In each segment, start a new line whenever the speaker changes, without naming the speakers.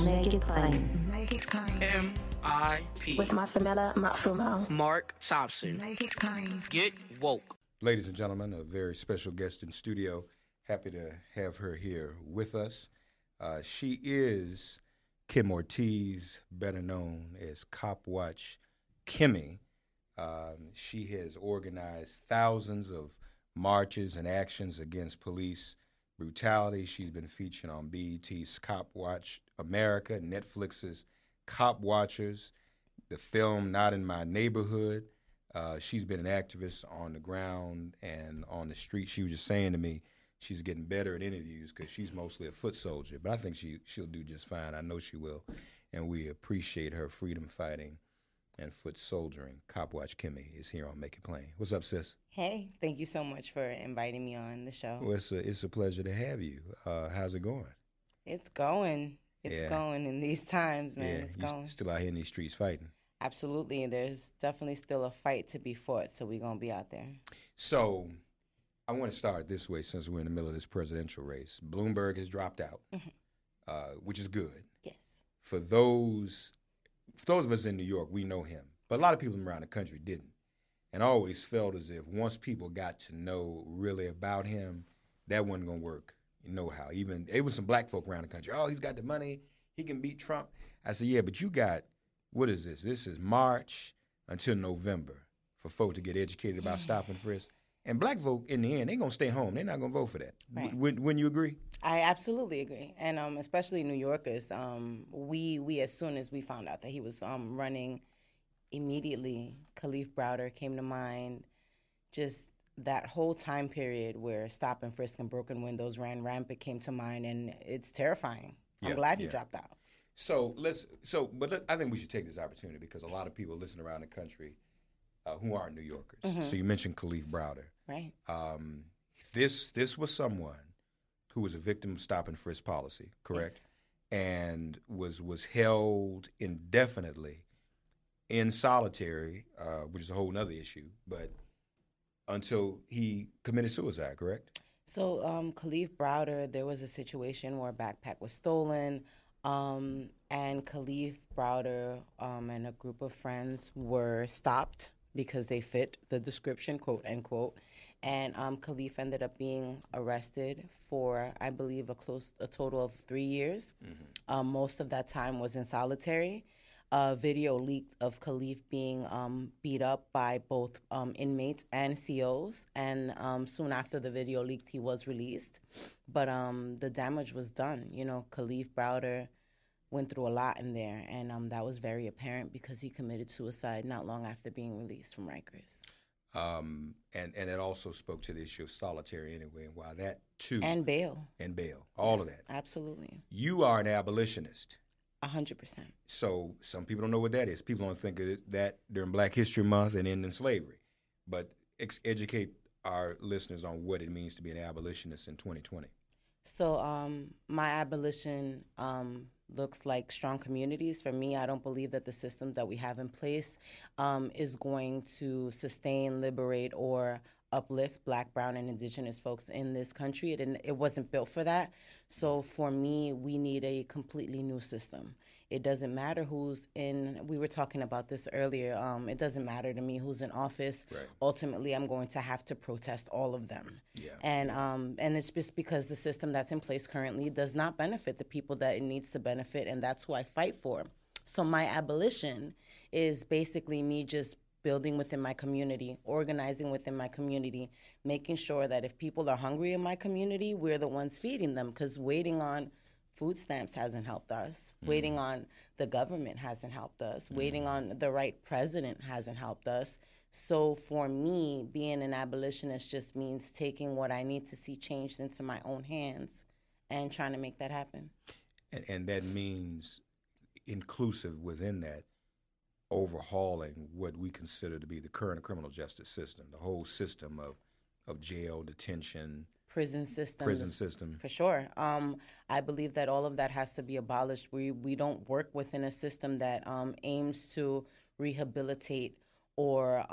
Make it plain.
Make it plain.
M.I.P.
With Masamela Matfumo.
Mark Thompson.
Make it plain.
Get woke.
Ladies and gentlemen, a very special guest in studio. Happy to have her here with us. She is Kim Ortiz, better known as Cop Watch Kimmy. She has organized thousands of marches and actions against police brutality. She's been featured on BET's Cop Watch America, Netflix's Cop Watchers, the film Not in My Neighborhood. She's been an activist on the ground and on the street. She was just saying to me she's getting better at interviews because she's mostly a foot soldier. But I think she'll do just fine. I know she will. And we appreciate her freedom fighting and foot soldiering. Cop Watch Kimmy is here on Make It Plain. What's up, sis?
Hey, thank you so much for inviting me on the show.
Well, it's a pleasure to have you. How's it going?
It's going. It's going in these times, man.
Yeah,
it's
you're
going.
still out here in these streets fighting.
Absolutely. There's definitely still a fight to be fought, so we're going to be out there.
So I want to start this way since we're in the middle of this presidential race. Bloomberg has dropped out, which is good.
Yes.
For those of us in New York, we know him. But a lot of people around the country didn't. And I always felt as if once people got to know really about him, that wasn't going to work. You know how. Even there was some black folk around the country. Oh, he's got the money. He can beat Trump. I said, yeah, but you got, what is this? This is March until November for folk to get educated about stop and frisk. And black folk, in the end, they're going to stay home. They're not going to vote for that.
Right.
Wouldn't you agree?
I absolutely agree. And especially New Yorkers, we as soon as we found out that he was running, immediately Khalif Browder came to mind. Just that whole time period where stop and frisk and broken windows ran rampant came to mind, and it's terrifying. I'm glad he dropped out.
But I think we should take this opportunity because a lot of people listen around the country who aren't New Yorkers.
Mm-hmm.
So you mentioned Khalif Browder.
Right.
This was someone who was a victim of stop and frisk policy, correct?
Yes.
And was held indefinitely in solitary, which is a whole other issue, but until he committed suicide, correct?
So Khalif Browder, there was a situation where a backpack was stolen, and Khalif Browder and a group of friends were stopped because they fit the description, quote unquote. And Khalif ended up being arrested for, I believe, a total of 3 years. Mm-hmm. Most of that time was in solitary. A video leaked of Khalif being beat up by both inmates and COs, and soon after the video leaked, he was released. But the damage was done. You know, Khalif Browder went through a lot in there, and that was very apparent because he committed suicide not long after being released from Rikers.
And it also spoke to the issue of solitary anyway, and why that too.
And bail.
All of that.
Absolutely.
You are an abolitionist.
100%.
So some people don't know what that is. People don't think of that during Black History Month and ending slavery. But educate our listeners on what it means to be an abolitionist in 2020.
So my abolition looks like strong communities. For me, I don't believe that the systems that we have in place is going to sustain, liberate, or uplift Black, brown, and indigenous folks in this country. It wasn't built for that. So for me, we need a completely new system. It doesn't matter who's in, we were talking about this earlier, it doesn't matter to me who's in office.
Right.
Ultimately, I'm going to have to protest all of them.
Yeah.
And it's just because the system that's in place currently does not benefit the people that it needs to benefit, and that's who I fight for. So my abolition is basically me just building within my community, organizing within my community, making sure that if people are hungry in my community, we're the ones feeding them, because waiting on food stamps hasn't helped us. Mm. Waiting on the government hasn't helped us. Mm. Waiting on the right president hasn't helped us. So for me, being an abolitionist just means taking what I need to see changed into my own hands and trying to make that happen.
And that means inclusive within that, overhauling what we consider to be the current criminal justice system, the whole system of jail, detention,
prison system. For sure. I believe that all of that has to be abolished. We don't work within a system that aims to rehabilitate or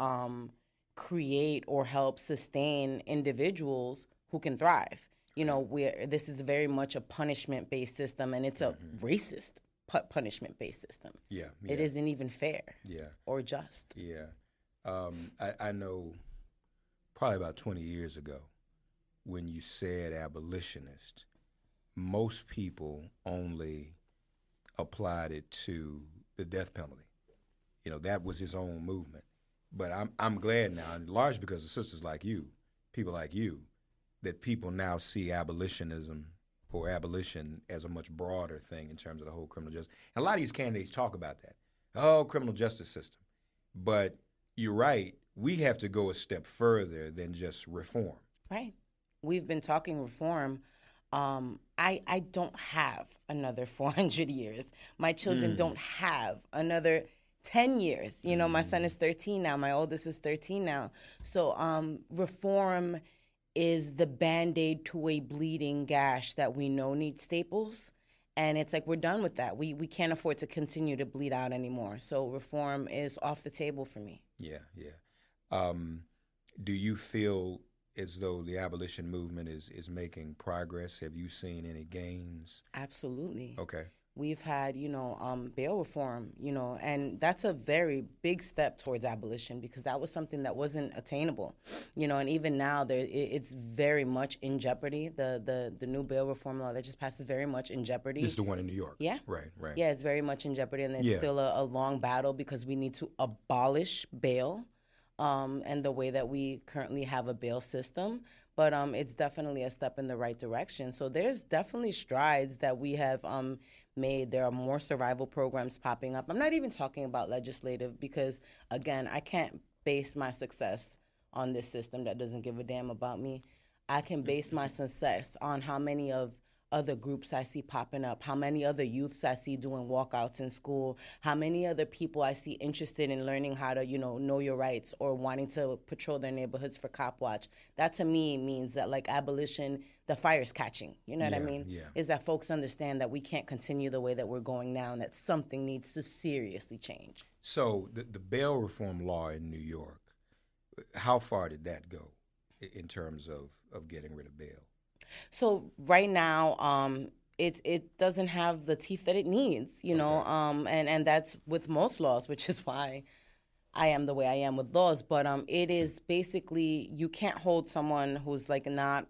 create or help sustain individuals who can thrive. You know, this is very much a punishment-based system, and it's a racist punishment-based system.
Yeah.
It isn't even fair
Yeah.
or just.
Yeah. I know probably about 20 years ago when you said abolitionist, most people only applied it to the death penalty. You know, that was his own movement. But I'm glad now, and largely because of sisters like you, people like you, that people now see abolitionism or abolition as a much broader thing in terms of the whole criminal justice. And a lot of these candidates talk about that. Oh, criminal justice system. But you're right, we have to go a step further than just reform.
Right. We've been talking reform. I don't have another 400 years. My children don't have another 10 years. You know, my son is 13 now. My oldest is 13 now. So reform is the Band-Aid to a bleeding gash that we know needs staples. And it's like, we're done with that. We can't afford to continue to bleed out anymore. So reform is off the table for me.
Yeah, yeah. Do you feel as though the abolition movement is making progress? Have you seen any gains?
Absolutely.
Okay.
We've had, bail reform, and that's a very big step towards abolition because that was something that wasn't attainable, and even now it's very much in jeopardy. The new bail reform law that just passed is very much in jeopardy.
This is the one in New York.
Yeah.
Right.
Yeah, it's very much in jeopardy, and it's still a long battle because we need to abolish bail and the way that we currently have a bail system. But it's definitely a step in the right direction. So there's definitely strides that we have made. There are more survival programs popping up. I'm not even talking about legislative because, again, I can't base my success on this system that doesn't give a damn about me. I can base my success on how many of other groups I see popping up, how many other youths I see doing walkouts in school, how many other people I see interested in learning how to, know your rights or wanting to patrol their neighborhoods for cop watch. That to me means that like abolition, the fire's catching. You know what I mean?
Yeah.
Is that folks understand that we can't continue the way that we're going now and that something needs to seriously change.
So the bail reform law in New York, how far did that go in terms of getting rid of bail?
So right now, it doesn't have the teeth that it needs, know, and that's with most laws, which is why I am the way I am with laws. But it is basically you can't hold someone who's like not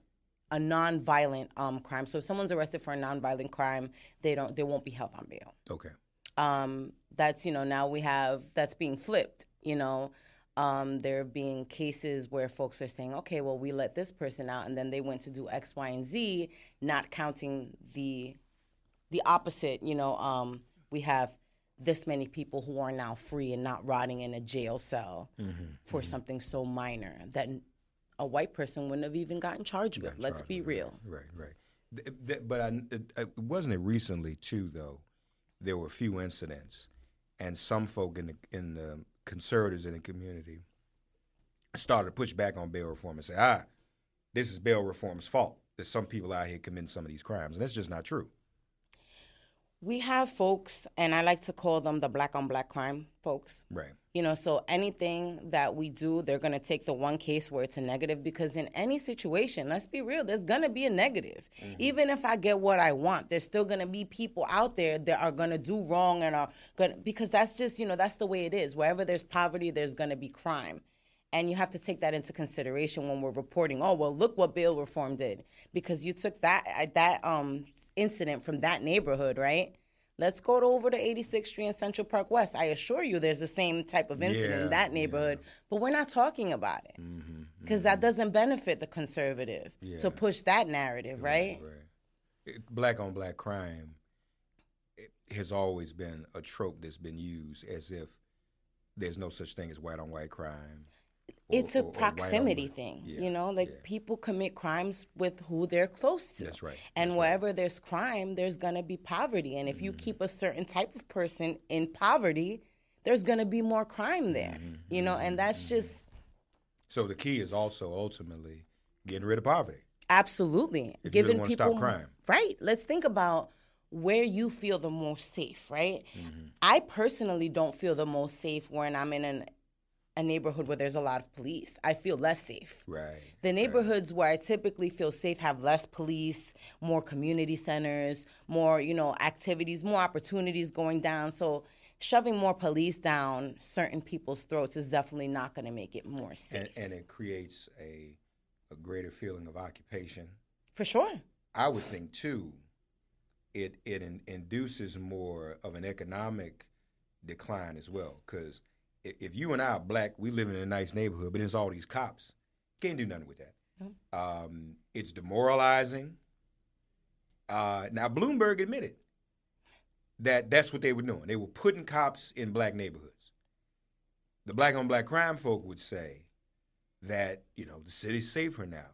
a nonviolent crime. So if someone's arrested for a nonviolent crime, they won't be held on bail.
Okay.
That's now we have that's being flipped. There being cases where folks are saying, okay, well, we let this person out, and then they went to do X, Y, and Z, not counting the opposite. We have this many people who are now free and not rotting in a jail cell for something so minor that a white person wouldn't have even gotten charged with. Let's be real.
Right. But wasn't it recently, too, though, there were a few incidents, and some folk in the conservatives in the community started to push back on bail reform and say, this is bail reform's fault. There's some people out here committing some of these crimes, and that's just not true.
We have folks, and I like to call them the black on black crime folks.
Right.
So anything that we do, they're going to take the one case where it's a negative because in any situation, let's be real, there's going to be a negative. Even if I get what I want, there's still going to be people out there that are going to do wrong and are going to, because that's just, that's the way it is. Wherever there's poverty, there's going to be crime. And you have to take that into consideration when we're reporting, oh, well, look what bail reform did. Because you took that incident from that neighborhood, right? Let's go over to 86th Street and Central Park West. I assure you there's the same type of incident in that neighborhood, but we're not talking about it because that doesn't benefit the conservative to push that narrative, right?
Black on black crime has always been a trope that's been used as if there's no such thing as white on white crime.
It's a proximity thing, people commit crimes with who they're close to.
That's right.
And wherever there's crime, there's going to be poverty. And if you keep a certain type of person in poverty, there's going to be more crime there, and that's just...
So the key is also ultimately getting rid of poverty.
Absolutely.
If you really want to stop crime.
Right. Let's think about where you feel the most safe, right? I personally don't feel the most safe when I'm in a neighborhood where there's a lot of police. I feel less safe.
Right.
The neighborhoods where I typically feel safe have less police, more community centers, more, activities, more opportunities going down. So shoving more police down certain people's throats is definitely not going to make it more safe.
And it creates a greater feeling of occupation.
For sure.
I would think, too, it induces more of an economic decline as well, because if you and I are black, we live in a nice neighborhood, but there's all these cops. Can't do nothing with that.
No.
It's demoralizing. Now, Bloomberg admitted that that's what they were doing. They were putting cops in black neighborhoods. The black-on-black crime folk would say that, the city's safer now.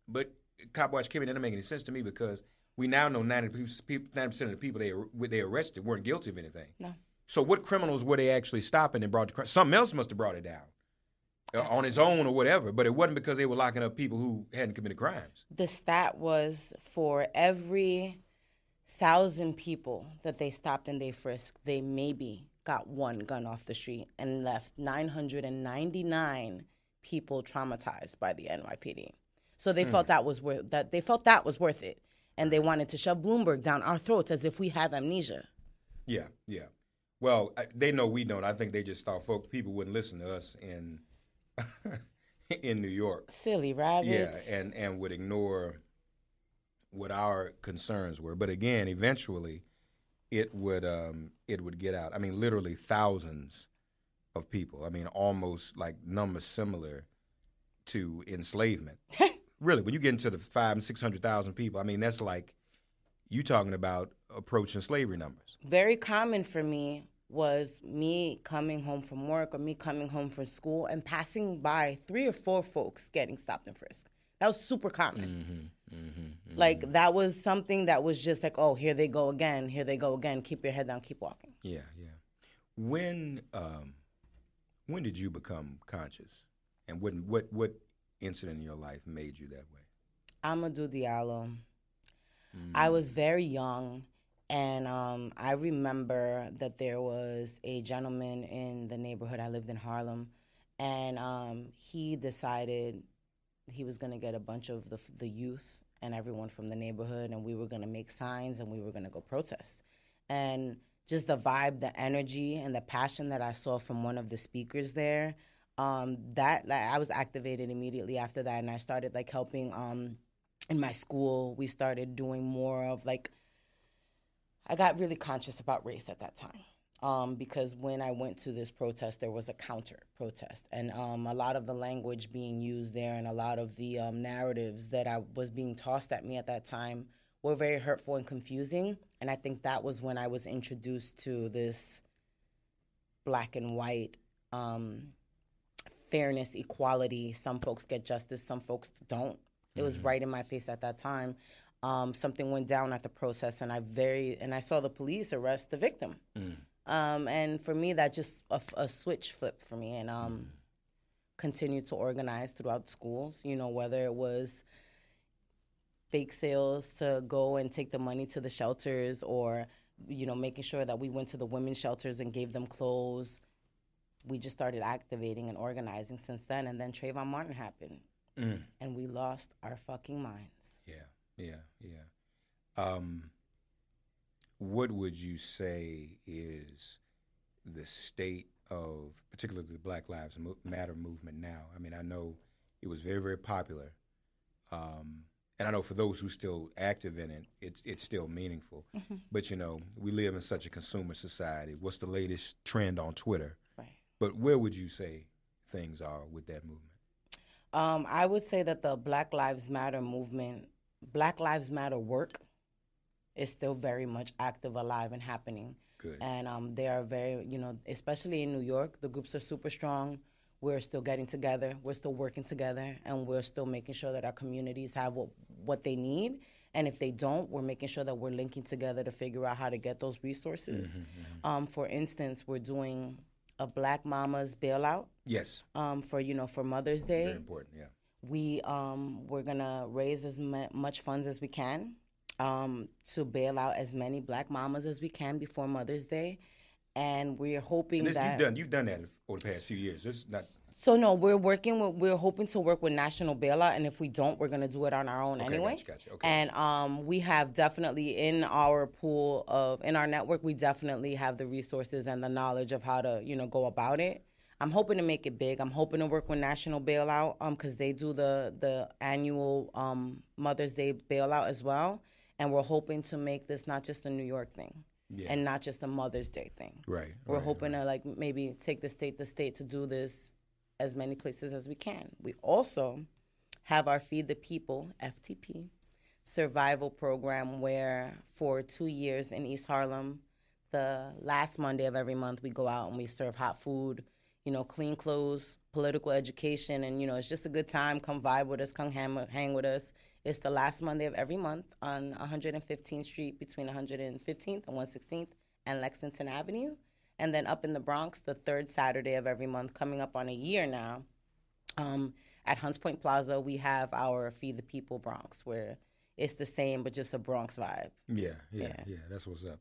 But Cop Watch Kimmy, that doesn't make any sense to me, because we now know 90% of the people they arrested weren't guilty of anything.
No.
So what criminals were they actually stopping and brought to crime? Something else must have brought it down on its own or whatever, but it wasn't because they were locking up people who hadn't committed crimes.
The stat was for every 1,000 people that they stopped and they frisked, they maybe got one gun off the street and left 999 people traumatized by the NYPD. So they felt that was worth it, and they wanted to shove Bloomberg down our throats as if we have amnesia.
Yeah. Well, they know we don't. I think they just thought people wouldn't listen to us in New York.
Silly rabbits.
Yeah, and would ignore what our concerns were. But again, eventually, it would get out. I mean, literally thousands of people. I mean, almost like numbers similar to enslavement. Really, when you get into the 500,000 and 600,000 people, I mean, that's like you talking about approaching slavery numbers.
Very common for me was me coming home from work or me coming home from school and passing by 3 or 4 folks getting stopped and frisked. That was super common. Like, that was something that was just like, oh, here they go again, keep your head down, keep walking.
Yeah. When did you become conscious? And what incident in your life made you that way?
Amadou Diallo. I was very young, and I remember that there was a gentleman in the neighborhood. I lived in Harlem, and he decided he was going to get a bunch of the youth and everyone from the neighborhood, and we were going to make signs, and we were going to go protest. And just the vibe, the energy, and the passion that I saw from one of the speakers there, I was activated immediately after that, and I started helping in my school. We started doing more of I got really conscious about race at that time, because when I went to this protest, there was a counter protest, and a lot of the language being used there and a lot of the narratives that I was being tossed at me at that time were very hurtful and confusing. And I think that was when I was introduced to this black and white fairness, equality. Some folks get justice, some folks don't. It was right in my face at that time. Something went down at the protest, and I saw the police arrest the victim. And for me, that just a switch flipped for me, and continued to organize throughout schools. Whether it was bake sales to go and take the money to the shelters, or making sure that we went to the women's shelters and gave them clothes. We just started activating and organizing since then, and then Trayvon Martin happened. And we lost our fucking minds.
Yeah. What would you say is the state of, particularly the Black Lives Matter movement now? I mean, I know it was very, very popular. And I know for those who are still active in it, it's still meaningful. But, we live in such a consumer society. What's the latest trend on Twitter?
Right.
But where would you say things are with that movement?
I would say that the Black Lives Matter movement, Black Lives Matter work is still very much active, alive, and happening.
Good.
And they are very, especially in New York, the groups are super strong. We're still getting together. We're still working together. And we're still making sure that our communities have what they need. And if they don't, we're making sure that we're linking together to figure out how to get those resources. For instance, we're doing a Black Mama's bailout.
Yes.
For Mother's Day.
Very important, yeah.
We're gonna raise as much funds as we can to bail out as many Black mamas as we can before Mother's Day, and we're hoping
And
that
you've done that over the past few years. It's not.
So no, we're hoping to work with National Bailout, and if we don't, we're gonna do it on our own anyway.
Gotcha. Okay.
And we have definitely in our in our network, we definitely have the resources and the knowledge of how to go about it. I'm hoping to make it big. I'm hoping to work with National Bailout because they do the annual Mother's Day bailout as well, and we're hoping to make this not just a New York thing. Yeah. And not just a Mother's Day thing.
Right.
We're hoping to maybe take the state to state to do this as many places as we can. We also have our Feed the People, FTP, survival program where for 2 years in East Harlem, the last Monday of every month, we go out and we serve hot food, clean clothes, political education, and, it's just a good time. Come vibe with us, come hang with us. It's the last Monday of every month on 115th Street between 115th and 116th and Lexington Avenue. And then up in the Bronx, the third Saturday of every month, coming up on a year now, at Hunts Point Plaza, we have our Feed the People Bronx, where it's the same, but just a Bronx vibe.
Yeah, that's what's up.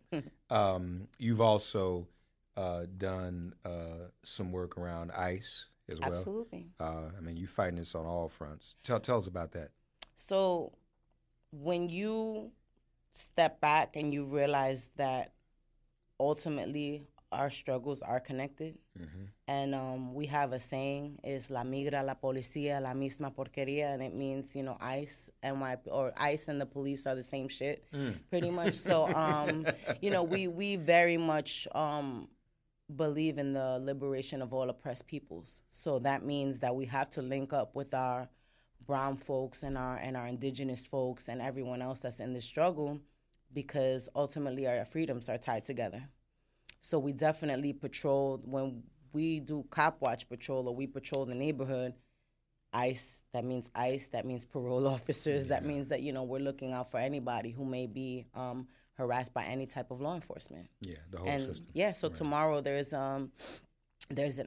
You've also done some work around ICE as well.
Absolutely.
You're fighting this on all fronts. Tell us about that.
So when you step back and you realize that ultimately our struggles are connected, and we have a saying, is la migra, la policía, la misma porquería, and it means, ICE or ICE and the police are the same shit, pretty much. So, we very much believe in the liberation of all oppressed peoples. So that means that we have to link up with our brown folks and our indigenous folks and everyone else that's in this struggle, because ultimately our freedoms are tied together. So we definitely patrol, when we do cop watch patrol or we patrol the neighborhood, ICE, that means parole officers. That means that, we're looking out for anybody who may be harassed by any type of law enforcement.
Yeah, the whole system.
Yeah, so tomorrow there's an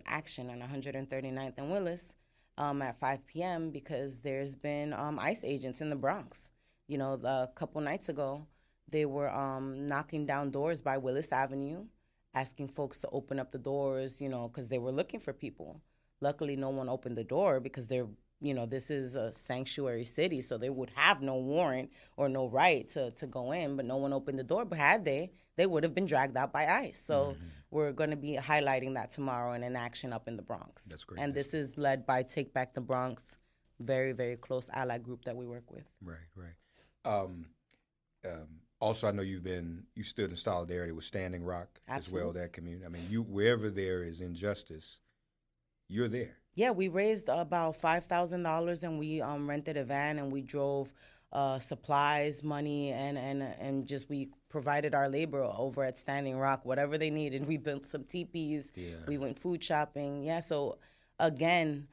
action on 139th and Willis at 5 p.m. because there's been ICE agents in the Bronx. A couple nights ago, they were knocking down doors by Willis Avenue, asking folks to open up the doors, because they were looking for people. Luckily, no one opened the door because this is a sanctuary city, so they would have no warrant or no right to go in, but no one opened the door. But had they would have been dragged out by ICE. So we're going to be highlighting that tomorrow in an action up in the Bronx.
That's great.
And this is led by Take Back the Bronx, very, very close ally group that we work with.
Right. Also, I know you stood in solidarity with Standing Rock.
Absolutely.
As well, that community. Wherever there is injustice, you're there.
Yeah, we raised about $5,000 and we rented a van and we drove supplies, money, and just we provided our labor over at Standing Rock, whatever they needed. We built some teepees. Yeah. We went food shopping. Yeah, so again,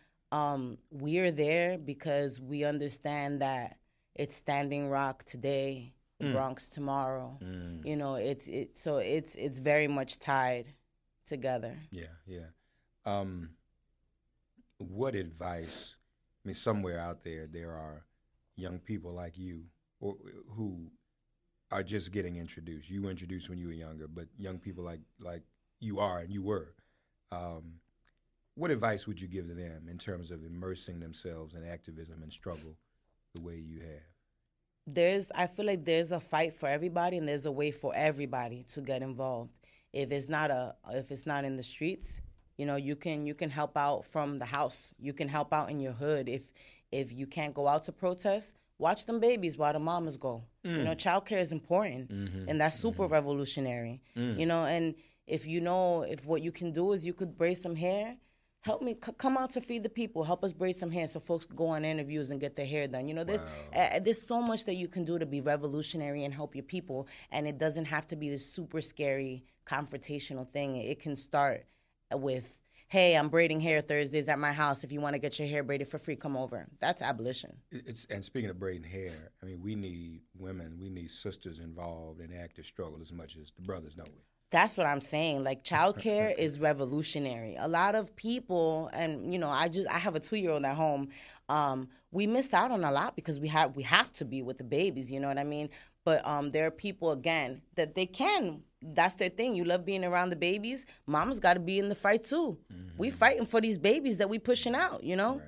we're there because we understand that it's Standing Rock today, Bronx tomorrow. It's very much tied together.
Yeah. What advice? Somewhere out there are young people like you who are just getting introduced. You were introduced when you were younger, but young people like you are and you were. What advice would you give to them in terms of immersing themselves in activism and struggle the way you have?
I feel like there's a fight for everybody and there's a way for everybody to get involved. If it's not in the streets, you can help out from the house. You can help out in your hood. If you can't go out to protest, watch them babies while the mamas go. Childcare is important, and that's super revolutionary. And if what you can do is you could braid some hair, help me come out to Feed the People. Help us braid some hair so folks can go on interviews and get their hair done. There's so much that you can do to be revolutionary and help your people, and it doesn't have to be this super scary confrontational thing. It can start with, hey, I'm braiding hair Thursdays at my house. If you want to get your hair braided for free, come over. That's abolition.
And speaking of braiding hair, we need women, we need sisters involved in active struggle as much as the brothers, don't we?
That's what I'm saying. Like, childcare is revolutionary. A lot of people, and I have a 2-year-old at home. We miss out on a lot because we have to be with the babies. You know what I mean? But there are people, again, that they can that's their thing. You love being around the babies. Mama's got to be in the fight too. We fighting for these babies that we pushing out, you know,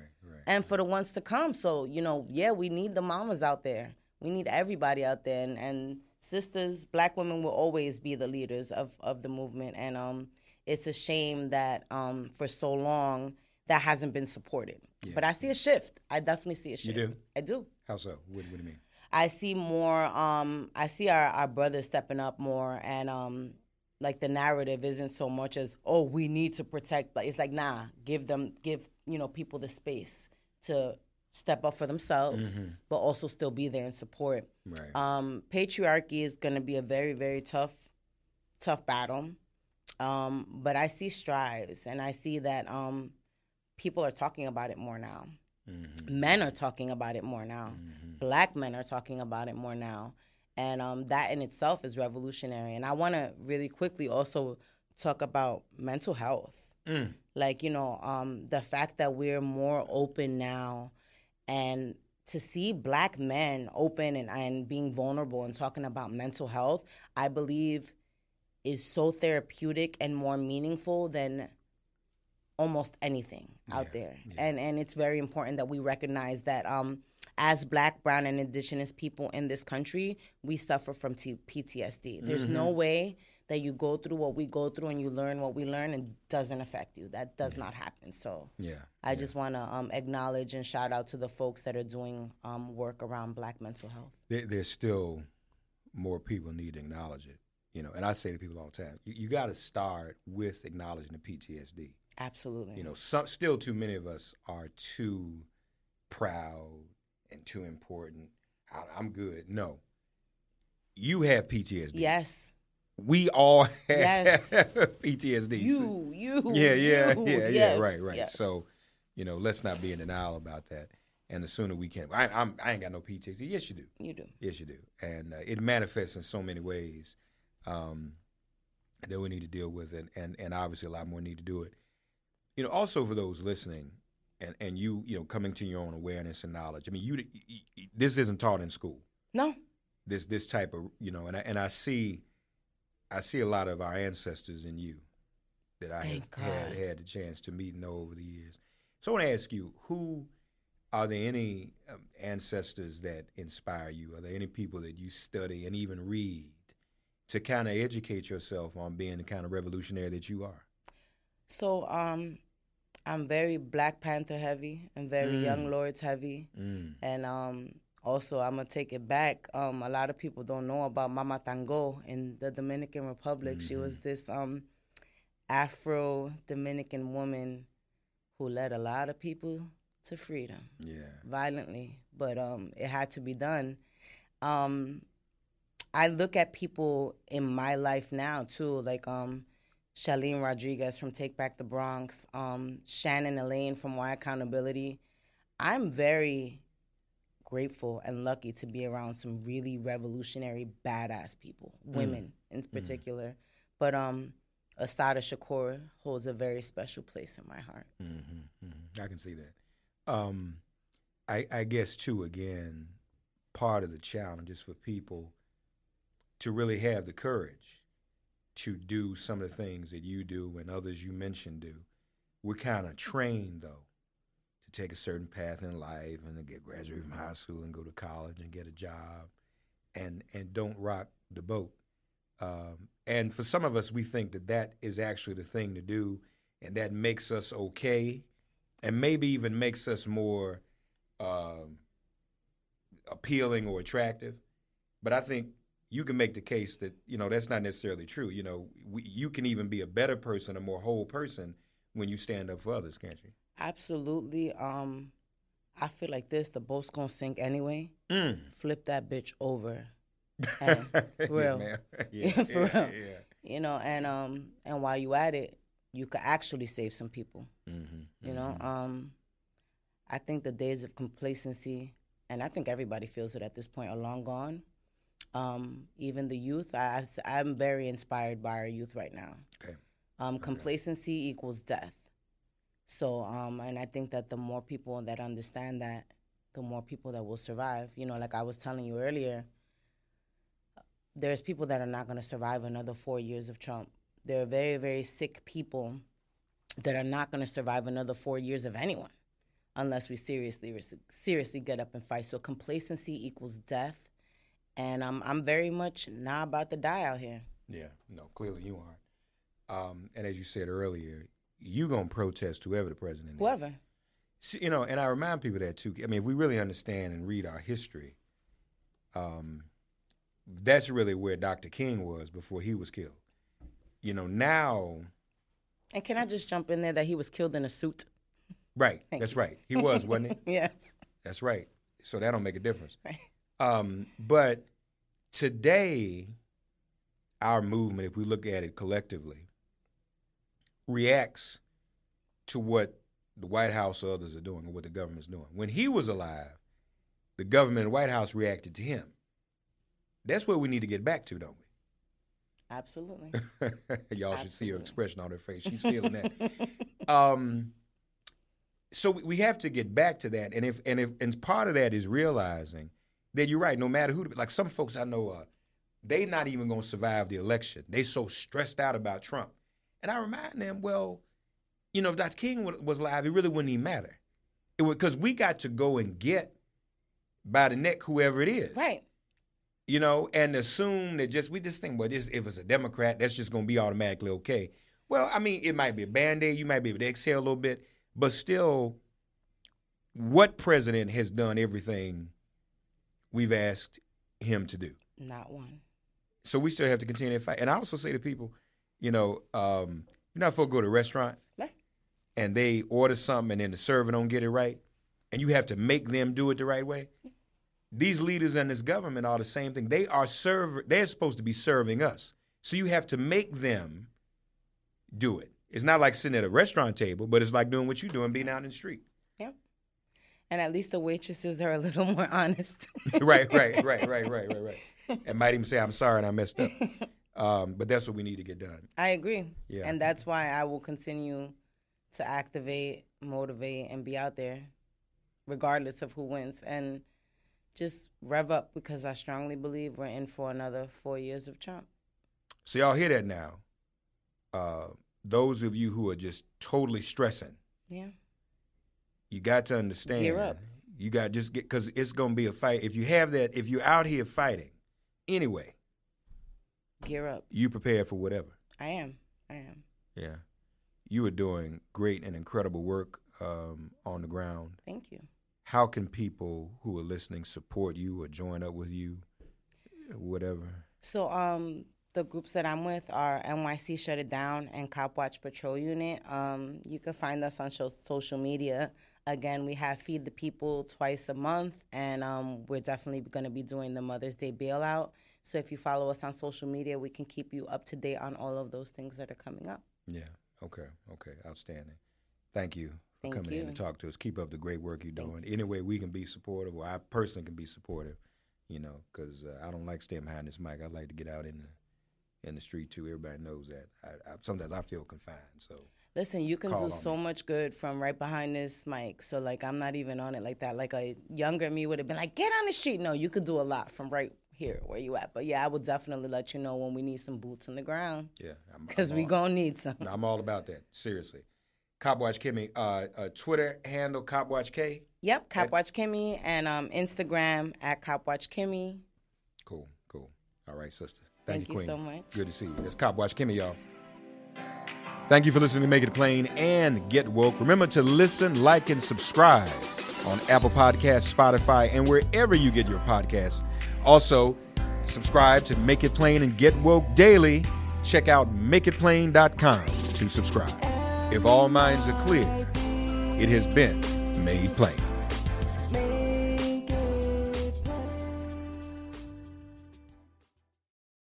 and for the ones to come. So, you know, yeah, we need the mamas out there. We need everybody out there, and sisters, Black women will always be the leaders of the movement. And it's a shame that for so long that hasn't been supported. Yeah. But I see a shift. I definitely see a shift.
You do?
I do.
How so? What do you mean?
I see more. I see our brothers stepping up more, and like the narrative isn't so much as, oh, we need to protect, but it's like, nah, give people the space to step up for themselves, but also still be there and support.
Right.
Patriarchy is going to be a very, very tough battle, but I see strides, and I see that people are talking about it more now. Men are talking about it more now. Black men are talking about it more now. And that in itself is revolutionary. And I want to really quickly also talk about mental health. Like, you know, the fact that we're more open now, and to see Black men open and being vulnerable and talking about mental health, I believe is so therapeutic and more meaningful than almost anything out there. Yeah. And it's very important that we recognize that as Black, brown, and indigenous people in this country, we suffer from PTSD. There's no way that you go through what we go through and you learn what we learn and doesn't affect you. That does not happen. So I just want to acknowledge and shout out to the folks that are doing work around Black mental health.
There's still more people need to acknowledge it. You know, and I say to people all the time, you got to start with acknowledging the PTSD.
Absolutely.
You know, still too many of us are too proud and too important. I'm good. No. You have PTSD.
Yes.
We all have PTSD.
You.
Yeah. Right.
Yes.
So, you know, let's not be in denial about that. And the sooner we can, I ain't got no PTSD. Yes, you do.
You do.
Yes, you do. And it manifests in so many ways that we need to deal with, and obviously a lot more need to do it. You know, also for those listening, and you know, coming to your own awareness and knowledge. I mean, this isn't taught in school.
No.
This type of, you know, and I see a lot of our ancestors in you that I had the chance to meet and know over the years. So I want to ask you, are there any ancestors that inspire you? Are there any people that you study and even read to kind of educate yourself on being the kind of revolutionary that you are?
So I'm very Black Panther heavy and very Young Lords heavy. And also, I'm going to take it back. A lot of people don't know about Mama Tango in the Dominican Republic. She was this Afro-Dominican woman who led a lot of people to freedom. Violently. But it had to be done. I look at people in my life now, too, like Shalene Rodriguez from Take Back the Bronx, Shannon Elaine from Why Accountability. I'm very grateful and lucky to be around some really revolutionary, badass people, women in particular. But Assata Shakur holds a very special place in my heart.
I can see that. I guess, too, again, part of the challenge is for people to really have the courage to do some of the things that you do and others you mentioned do. We're kind of trained, though, to take a certain path in life and to get graduate from high school and go to college and get a job and don't rock the boat. And for some of us, we think that is actually the thing to do, and that makes us okay and maybe even makes us more appealing or attractive. But I think you can make the case that, you know, that's not necessarily true. You know, you can even be a better person, a more whole person when you stand up for others, can't you?
Absolutely. I feel like the boat's going to sink anyway. Flip that bitch over. And for real.
Yes,
for real. Yeah. You know, and while you at it, you could actually save some people. You know, I think the days of complacency, and I think everybody feels it at this point, are long gone. Even the youth, I'm very inspired by our youth right now. Okay. Complacency equals death. So, and I think that the more people that understand that, the more people that will survive. You know, like I was telling you earlier, there's people that are not going to survive another 4 years of Trump. There are very, very sick people that are not going to survive another 4 years of anyone unless we seriously get up and fight. So complacency equals death, and I'm very much not about to die out here.
Yeah, no, clearly you aren't. And as you said earlier, you're going to protest whoever the president is.
Whoever.
See, you know, and I remind people that, too. I mean, if we really understand and read our history, that's really where Dr. King was before he was killed. You know, now...
And can I just jump in there that he was killed in a suit?
Right, that's right. He was, wasn't he?
Yes.
That's right. So that don't make a difference.
Right.
But today, our movement, if we look at it collectively, reacts to what the White House or others are doing or what the government's doing. When he was alive, the government and the White House reacted to him. That's where we need to get back to, don't we?
Absolutely.
Y'all should see her expression on her face. She's feeling that. So we have to get back to that, and part of that is realizing that you're right. No matter who, like some folks I know, they not even gonna survive the election. They so stressed out about Trump, and I remind them, well, you know, if Dr. King was alive, it really wouldn't even matter. It would, because we got to go and get by the neck whoever it is,
Right.
You know, and assume that we just think, well, if it's a Democrat, that's just gonna be automatically okay. Well, I mean, it might be a Band-Aid. You might be able to exhale a little bit. But still, what president has done everything we've asked him to do?
Not one.
So we still have to continue to fight. And I also say to people, you know how folks go to a restaurant
Right.
and they order something and then the server don't get it right, and you have to make them do it the right way? These leaders in this government are the same thing. They're supposed to be serving us. So you have to make them do it. It's not like sitting at a restaurant table, but it's like doing what you're doing, being out in the street.
Yeah. And at least the waitresses are a little more honest.
Right. And might even say, I'm sorry and I messed up. But that's what we need to get done.
I agree.
Yeah.
And that's why I will continue to activate, motivate, and be out there, regardless of who wins. And just rev up, because I strongly believe we're in for another 4 years of Trump.
So y'all hear that now. Those of you who are just totally stressing,
Yeah.
you got to understand.
Gear up.
You got to just get, because it's going to be a fight. If you have that, if you're out here fighting, anyway.
Gear up.
You prepared for whatever.
I am.
Yeah. You are doing great and incredible work on the ground.
Thank you.
How can people who are listening support you or join up with you, whatever?
So the groups that I'm with are NYC Shut It Down and Cop Watch Patrol Unit. You can find us on social media. Again, we have Feed the People twice a month, and we're definitely going to be doing the Mother's Day bailout. So if you follow us on social media, we can keep you up to date on all of those things that are coming up.
Yeah. Okay. Outstanding. Thank you for
Thank
coming
you.
in to talk to us. Keep up the great work you're doing. Any way we can be supportive, or I personally can be supportive, you know, because I don't like staying behind this mic. I like to get out in the street, too. Everybody knows that. Sometimes I feel confined, so.
Listen, you can
Call
do
on
so
me.
much good from right behind this mic. So, like, I'm not even on it like that. Like, a younger me would have been like, get on the street. No, you could do a lot from right here where you at. But, yeah, I will definitely let you know when we need some boots on the ground.
Yeah.
Because we going to need some.
I'm all about that, seriously. Cop Watch Kimmy, Twitter handle Cop Watch K?
Yep, Cop Watch Kimmy, and Instagram at Cop Watch Kimmy.
Cool. All right, sister.
Thank you
Queen.
so much.
Good to see you. That's Cop Watch Kimmy, y'all. Thank you for listening to Make It Plain and Get Woke. Remember to listen, like, and subscribe on Apple Podcasts, Spotify, and wherever you get your podcasts. Also, subscribe to Make It Plain and Get Woke daily. Check out makeitplain.com to subscribe. If all minds are clear, it has been made plain.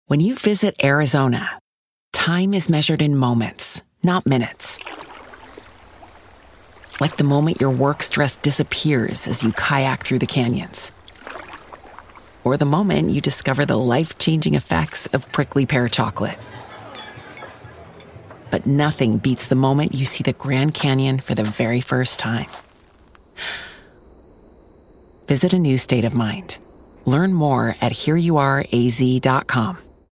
When you visit Arizona, time is measured in moments, not minutes. Like the moment your work stress disappears as you kayak through the canyons. Or the moment you discover the life-changing effects of prickly pear chocolate. But nothing beats the moment you see the Grand Canyon for the very first time. Visit a new state of mind. Learn more at hereyouareaz.com.